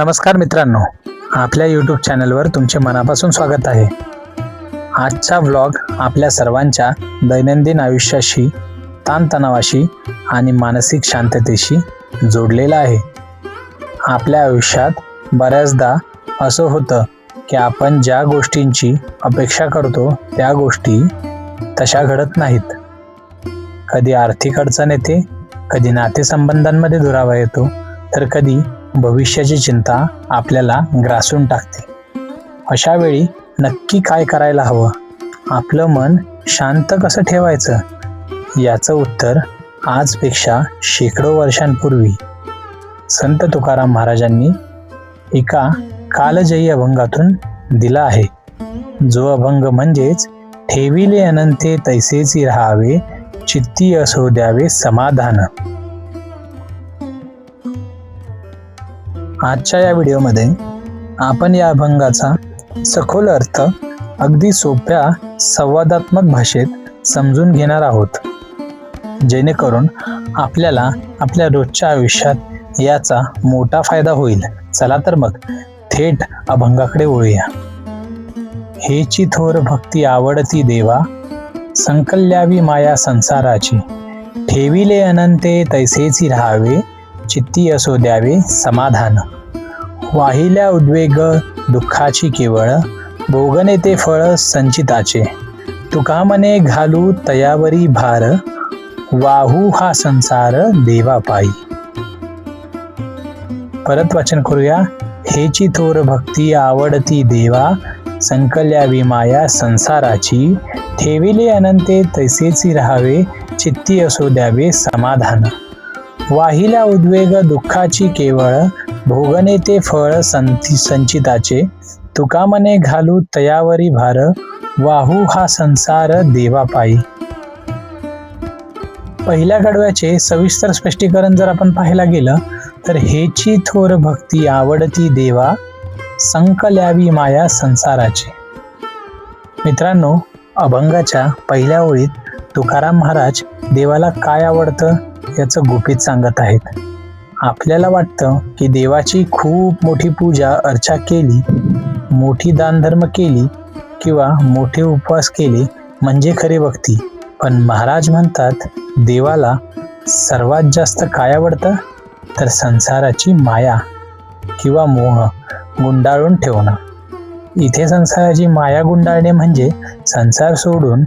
नमस्कार मित्रांनो, आपल्या यूट्यूब चॅनलवर तुमचे मनापासून स्वागत आहे। आजचा व्लॉग आपल्या सर्वांच्या दैनंदिन आयुष्याशी, ताणतणावाशी आणि मानसिक शांततेशी जोडलेला आहे। आपल्या आयुष्यात बऱ्याचदा असं होतं की आपण ज्या गोष्टींची अपेक्षा करतो त्या गोष्टी तशा घडत नाहीत। कधी आर्थिक अडचण येते, कधी नातेसंबंधांमध्ये दुरावा येतो, तर कधी भविष्याची चिंता आपल्याला ग्रासून टाकते। अशा वेळी नक्की काय करायला हवं, आपलं मन शांत कसं ठेवायचं, याचं उत्तर आजपेक्षा शेकडो वर्षांपूर्वी संत तुकाराम महाराजांनी एका कालजयी अभंगातून दिला आहे। जो अभंग म्हणजेच ठेविले अनंते तैसेची राहावे, चित्ती असो द्यावे समाधान। आजच्या या व्हिडिओमध्ये आपण या अभंगाचा सखोल अर्थ अगदी सोप्या संवादात्मक भाषेत समजून घेणार आहोत, जेणेकरून आपल्याला आपल्या रोजच्या आयुष्यात याचा मोठा फायदा होईल। चला तर मग थेट अभंगाकडे वळूया। हेची थोर भक्ती आवडती देवा, संकल्यावी माया संसाराची। ठेविले अनंते तैसेची राहावे, चित्ती असो द्यावे समाधान। वाहिल्या उद्वेग दुःखाची केवळ, भोगणे ते फळ संचिताचे। तुका मने घालू तयावरी भार, वाहू हा संसार देवा पायी। परत वाचन करूया। हेची थोर भक्ती आवडती देवा, संकल्यावी माया संसाराची। ठेविले अनंते तैसेची राहावे, चित्ती असो द्यावे समाधान। वाहिल्या उद्वेग दुःखाची केवळ, भोगणे ते फळ संचिताचे। तुका मने घालू तयावरी भार, वाहू हा संसार देवा पायी। पहिल्या कडव्याचे सविस्तर स्पष्टीकरण जर आपण पाहायला गेलं तर हेची थोर भक्ती आवडती देवा, संकल्यावी माया संसाराची। मित्रांनो, अभंगाच्या पहिल्या ओळीत तुकाराम महाराज देवाला काय आवडतं याचं गुपित सांगत आहेत। आपल्याला वाटतं की देवाची खूप मोठी पूजा अर्चा केली, मोठी दानधर्म केली किंवा मोठे उपवास केले म्हणजे खरी भक्ती, पण महाराज म्हणतात देवाला सर्वात जास्त काय आवडतं तर संसाराची माया किंवा मोह गुंडाळून ठेवणं। इथे संसाराची माया गुंडाळणे म्हणजे संसार सोडून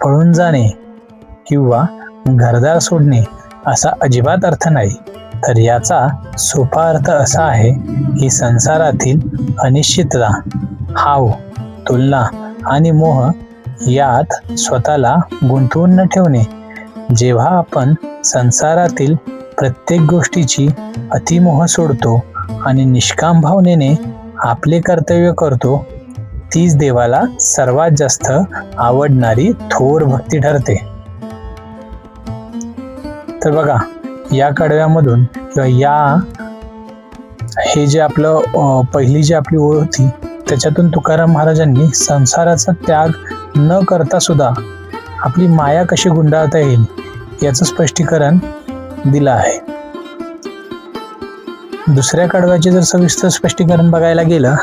पळून जाणे किंवा घरदार सोडणे असा अजिबात अर्थ नाही, तर याचा सोपा अर्थ असा आहे की संसारातील अनिश्चितता, हाव, तुलना आणि मोह यात स्वतःला गुंतवून न ठेवणे। जेव्हा आपण संसारातील प्रत्येक गोष्टीची अतिमोह सोडतो आणि निष्काम भावनेने आपले कर्तव्य करतो, तीच देवाला सर्वात जास्त आवडणारी थोर भक्ती ठरते। तर बघा, या कडव्यामधून किंवा हे जे आपलं पहिली जी आपली ओळ होती त्याच्यातून तुकाराम महाराजांनी संसाराचा त्याग न करता सुद्धा आपली माया कशी गुंडाळता येईल याचं स्पष्टीकरण दिलं आहे। दुसऱ्या कडव्याचे जर सविस्तर स्पष्टीकरण बघायला गेलं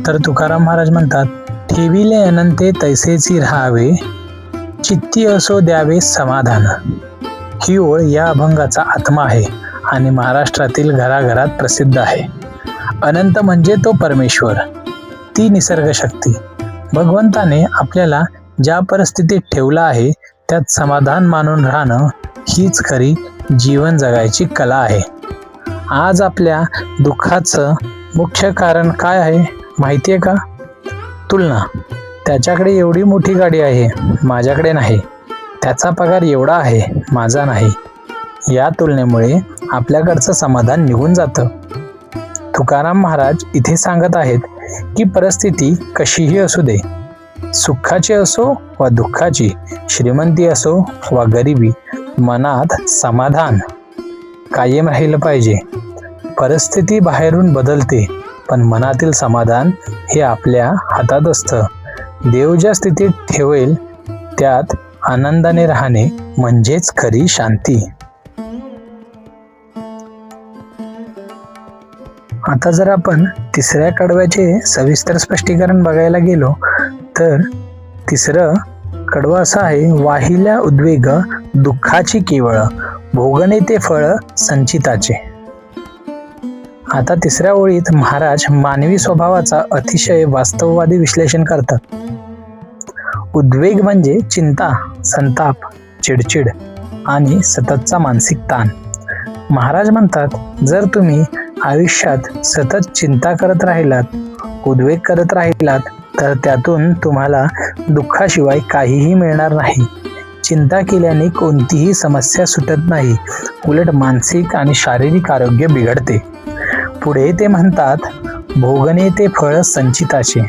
तर तुकाराम महाराज म्हणतात ठेविले अनंते तैसेची राहावे, चित्ती असो द्यावे समाधान। ही ओळ या अभंगाचा आत्मा आहे आणि महाराष्ट्रातील घराघरात प्रसिद्ध आहे। अनंत म्हणजे तो परमेश्वर, ती निसर्ग शक्ती। भगवंताने आपल्याला ज्या परिस्थितीत ठेवलं आहे त्यात समाधान मानून राहणं हीच खरी जीवन जगायची कला आहे। आज आपल्या दुःखाचं मुख्य कारण काय आहे माहिती आहे का? तुलना। त्याच्याकडे एवढी मोठी गाडी आहे, माझ्याकडे नाही। त्याचा पगार एवढा आहे, माझा नाही। या तुलनेमुळे आपल्याकडचं समाधान निघून जातं। तुकाराम महाराज इथे सांगत आहेत की परिस्थिती कशीही असू दे, सुखाची असो वा दुःखाची, श्रीमंती असो वा गरिबी, मनात समाधान कायम राहिलं पाहिजे। परिस्थिती बाहेरून बदलते, पण मनातील समाधान हे आपल्या हातात असतं। देव ज्या स्थितीत ठेवेल त्यात आनंदाने राहणे म्हणजेच खरी शांती। आता जर आपण तिसऱ्या कडव्याचे सविस्तर स्पष्टीकरण बघायला गेलो तर तिसरं कडवं असं आहे, वाहिल्या उद्वेग दुःखाची केवळ, भोगणे ते फळ संचिताचे. आता तिसऱ्या ओळीत महाराज मानवी स्वभावाचा अतिशय वास्तववादी विश्लेषण करतात. उद्वेग म्हणजे चिंता, संताप, चिडचिड आणि सततचा मानसिक ताण. महाराज म्हणतात, जर तुम्ही आयुष्यात सतत चिंता करत राहिलात, उद्वेग करत राहिलात, तर त्यातून तुम्हाला दुःखाशिवाय काहीही मिळणार नाही. चिंता केल्याने कोणतीही समस्या सुटत नाही, उलट मानसिक आणि शारीरिक आरोग्य बिघडते. पुढे ते म्हणतात, भोगणे ते फळ संचिताचे.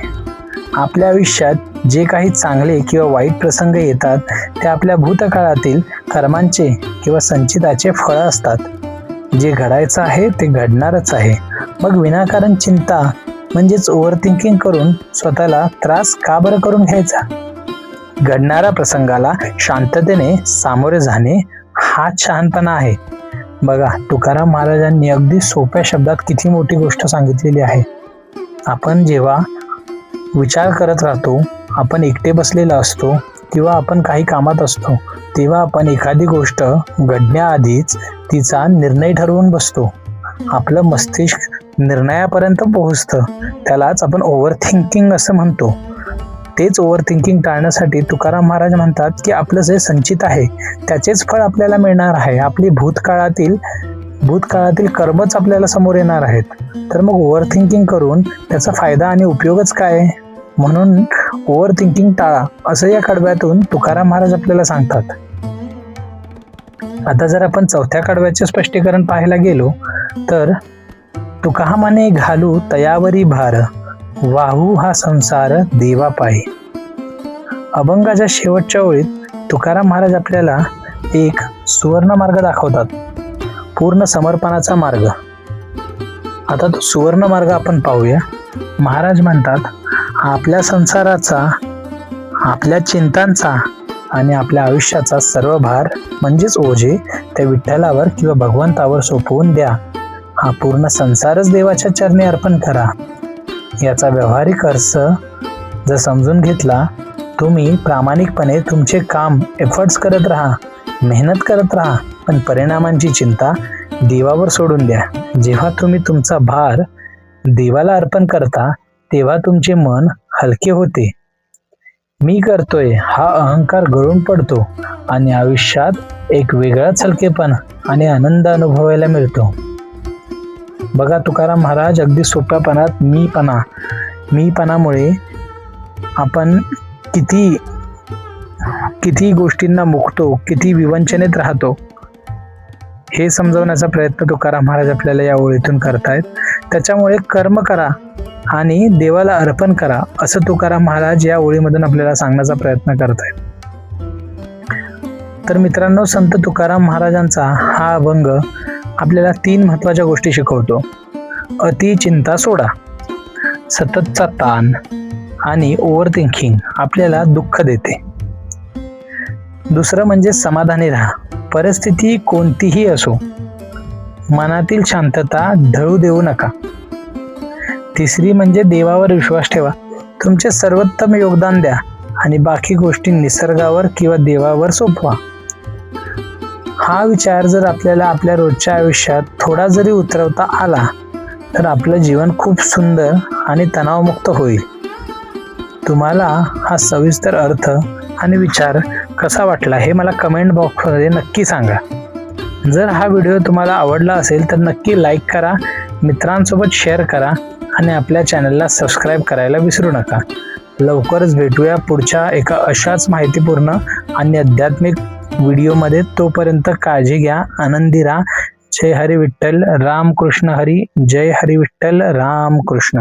आपल्या आयुष्यात जे काही चांगले किंवा वाईट प्रसंग येतात ते आपल्या भूतकाळातील कर्मांचे किंवा संचिताचे फळ असतात. जे घडायचं आहे ते घडणारच आहे. मग विनाकारण चिंता म्हणजेच ओव्हर थिंकिंग करून स्वतःला त्रास का बरं करून घ्यायचा. घडणाऱ्या प्रसंगाला शांततेने सामोरे जाणे हाच शहाणपणा आहे. बघा, तुकाराम महाराजांनी अगदी सोप्या शब्दात किती मोठी गोष्ट सांगितलेली आहे. आपण जेव्हा विचार करत राहतो, आपण एकटे बसलेला असतो किंवा आपण काही कामात असतो, तेव्हा आपण एखादी गोष्ट घडण्याआधीच तिचा निर्णय ठरवून बसतो. आपलं मस्तिष्क निर्णयापर्यंत पोहोचतं. त्यालाच आपण ओव्हर थिंकिंग असं म्हणतो. तेच ओव्हर थिंकिंग टाळण्यासाठी तुकाराम महाराज म्हणतात की आपलं जे संचित आहे त्याचेच फळ आपल्याला मिळणार आहे. आपली भूतकाळातील कर्मच आपल्याला समोर येणार आहेत. तर मग ओव्हर थिंकिंग करून त्याचा फायदा आणि उपयोगच काय? म्हणून ओव्हर थिंकिंग टाळा असं या कडव्यातून तुकाराम महाराज आपल्याला सांगतात. आता जर आपण चौथ्या कडव्याचे स्पष्टीकरण पाहायला गेलो तर, तुका माने घालू तयावरी भार, वाहू हा संसार देवा पायी. अभंगाच्या शेवटच्या ओळीत तुकाराम महाराज आपल्याला एक सुवर्ण मार्ग दाखवतात, पूर्ण समर्पणाचा मार्ग. आता तो सुवर्ण मार्ग आपण पाहूया. महाराज म्हणतात, आपल्या संसाराचा, आपल्या चिंतांचा आणि आपल्या आयुष्याचा सर्व भार म्हणजेच ओझे त्या विठ्ठलावर किंवा भगवंतावर सोपवून द्या. हा पूर्ण संसारच देवाच्या चरणी अर्पण करा. याचा व्यावहारिक अर्थ जर समजून घेतला, तुम्ही प्रामाणिकपणे तुमचे काम एफर्ट्स करत राहा, मेहनत करत राहा, पण परिणामांची चिंता देवावर सोडून द्या. जेव्हा तुम्ही तुमचा भार देवाला अर्पण करता तेव्हा तुमचे मन हलके होते. मी करतोय हा अहंकार गळून पडतो आणि आयुष्यात एक वेगळाच हलकेपणा आणि आनंद अनुभवायला मिळतो. बघा, तुकाराम महाराज अगदी सोप्यापणात मीपणामुळे आपण किती गोष्टींना मुकतो, किती विवंचनेत राहतो हे समजवण्याचा प्रयत्न तुकाराम महाराज आपल्याला या ओळीतून करतायत. त्याच्यामुळे कर्म करा आणि देवाला अर्पण करा असं तुकाराम महाराज या ओळीमधून आपल्याला सांगण्याचा प्रयत्न करतायत. तर मित्रांनो, संत तुकाराम महाराजांचा हा अभंग आपल्याला 3 महत्त्वाच्या गोष्टी शिकवतो. अति चिंता सोडा, सततचा ताण आणि ओव्हर थिंकिंग आपल्याला दुःख देते. दुसरं म्हणजे समाधानी राहा, परिस्थिती कोणतीही असो. मनातील शांतता ढळू देऊ नका. तिसरी म्हणजे देवावर विश्वास ठेवा, तुमचे सर्वोत्तम योगदान द्या आणि बाकी गोष्टी निसर्गावर किंवा देवावर सोपवा. हा विचार जर आपल्याला आपल्या रोजच्या आयुष्यात थोडा जरी उतरवता आला तर आपलं जीवन खूप सुंदर आणि तणावमुक्त होईल. तुम्हाला हा सविस्तर अर्थ आणि विचार कसा वाटला हे मला कमेंट बॉक्समध्ये नक्की सांगा. जर हा व्हिडिओ तुम्हाला आवडला असेल तर नक्की लाईक करा, मित्रांसोबत शेअर करा आणि आपल्या चॅनलला सबस्क्राईब करायला विसरू नका. लवकरच भेटूया पुढच्या एका अशाच माहितीपूर्ण आणि आध्यात्मिक व्हिडिओमध्ये. तोपर्यंत काळजी घ्या, आनंदी राहा. जय हरी विठ्ठल, राम कृष्ण हरी. जय हरी विठ्ठल, राम कृष्ण.